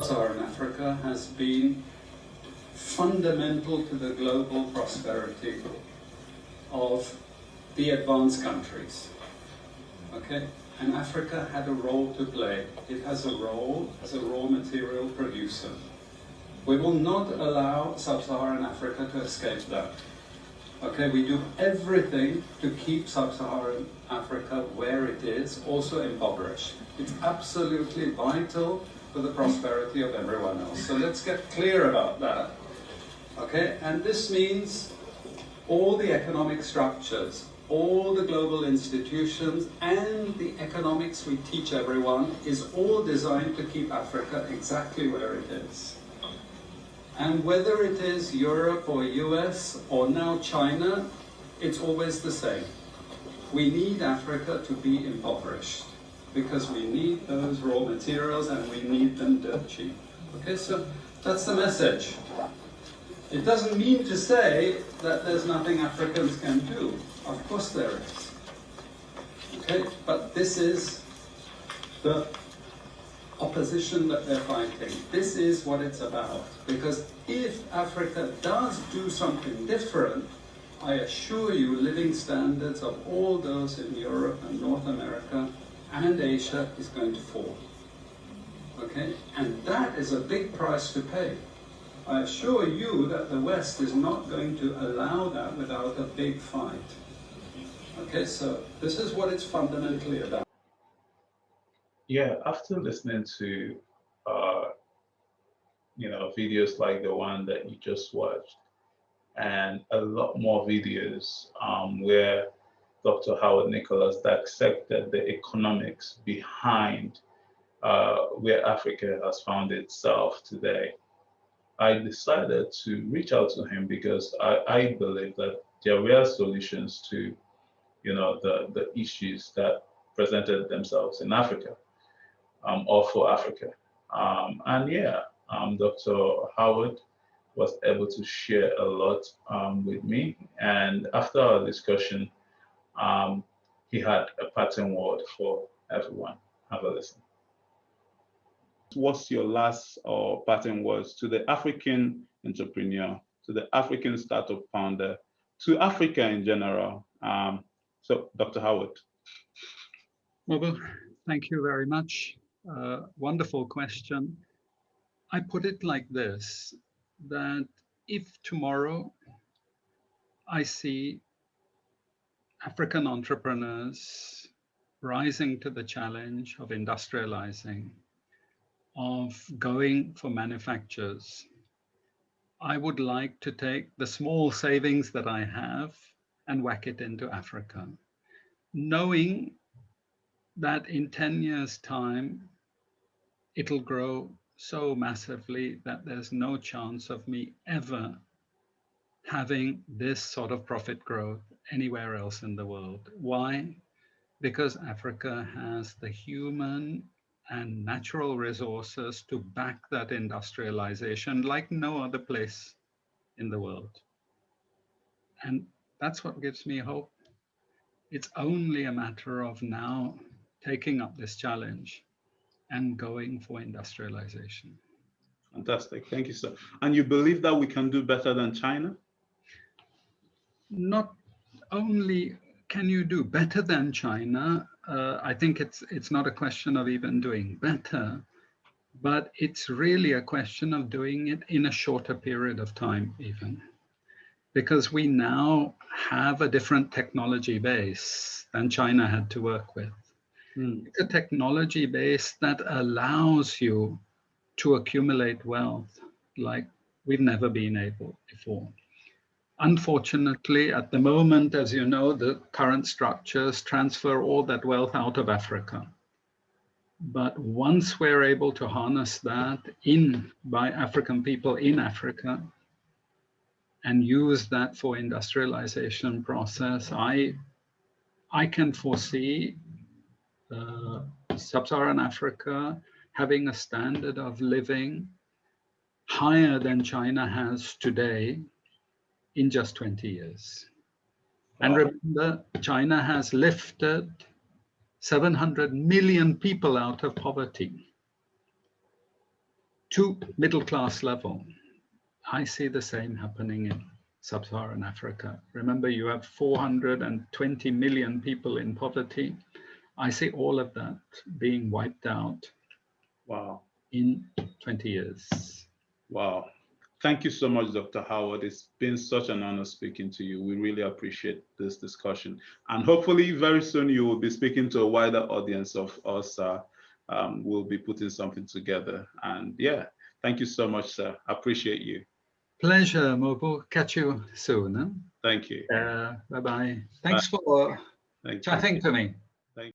Sub-Saharan Africa has been fundamental to the global prosperity of the advanced countries. Okay? And Africa had a role to play. It has a role as a raw material producer. We will not allow Sub-Saharan Africa to escape that. Okay, we do everything to keep Sub-Saharan Africa where it is, also impoverished. It's absolutely vital for the prosperity of everyone else. So let's get clear about that. Okay, and this means all the economic structures, all the global institutions, and the economics we teach everyone is all designed to keep Africa exactly where it is. And whether it is Europe or US or now China, it's always the same. We need Africa to be impoverished because we need those raw materials and we need them dirt cheap. Okay, so that's the message. It doesn't mean to say that there's nothing Africans can do. Of course there is. Okay, but this is the opposition that they're fighting. This is what it's about. Because if Africa does do something different, I assure you living standards of all those in Europe and North America and Asia is going to fall. Okay? And that is a big price to pay. I assure you that the West is not going to allow that without a big fight. Okay, so this is what it's fundamentally about. Yeah, after listening to videos like the one that you just watched, and a lot more videos where Dr. Howard Nicholas dissected the economics behind where Africa has found itself today, I decided to reach out to him because I believe that there were solutions to the issues that presented themselves in Africa. Or for Africa. Dr. Howard was able to share a lot with me. And after our discussion, he had a parting word for everyone. Have a listen. What's your last or parting words to the African entrepreneur, to the African startup founder, to Africa in general? So, Dr. Howard. Mobu, thank you very much. Wonderful question. I put it like this, that if tomorrow I see African entrepreneurs rising to the challenge of industrializing, of going for manufactures, I would like to take the small savings that I have and whack it into Africa, knowing that in 10 years' time, it'll grow so massively that there's no chance of me ever having this sort of profit growth anywhere else in the world. Why? Because Africa has the human and natural resources to back that industrialization like no other place in the world. And that's what gives me hope. It's only a matter of now taking up this challenge and going for industrialization. Fantastic. Thank you, sir. And you believe that we can do better than China? Not only can you do better than China, I think it's not a question of even doing better, but it's really a question of doing it in a shorter period of time even. Because we now have a different technology base than China had to work with. It's a technology base that allows you to accumulate wealth like we've never been able before. Unfortunately, at the moment, as you know, the current structures transfer all that wealth out of Africa. But once we're able to harness that by African people in Africa and use that for industrialization process, I can foresee Sub-Saharan Africa having a standard of living higher than China has today in just 20 years. Wow. And remember, China has lifted 700 million people out of poverty. to middle class level, I see the same happening in sub-Saharan Africa. Remember, you have 420 million people in poverty. I see all of that being wiped out. Wow. In 20 years. Wow. Thank you so much, Dr. Howard. It's been such an honor speaking to you. We really appreciate this discussion. And hopefully very soon you will be speaking to a wider audience of us. We'll be putting something together. And yeah, thank you so much, sir. I appreciate you. Pleasure, Mobu. Catch you soon. Huh? Thank you. Bye-bye. Thanks for chatting to me.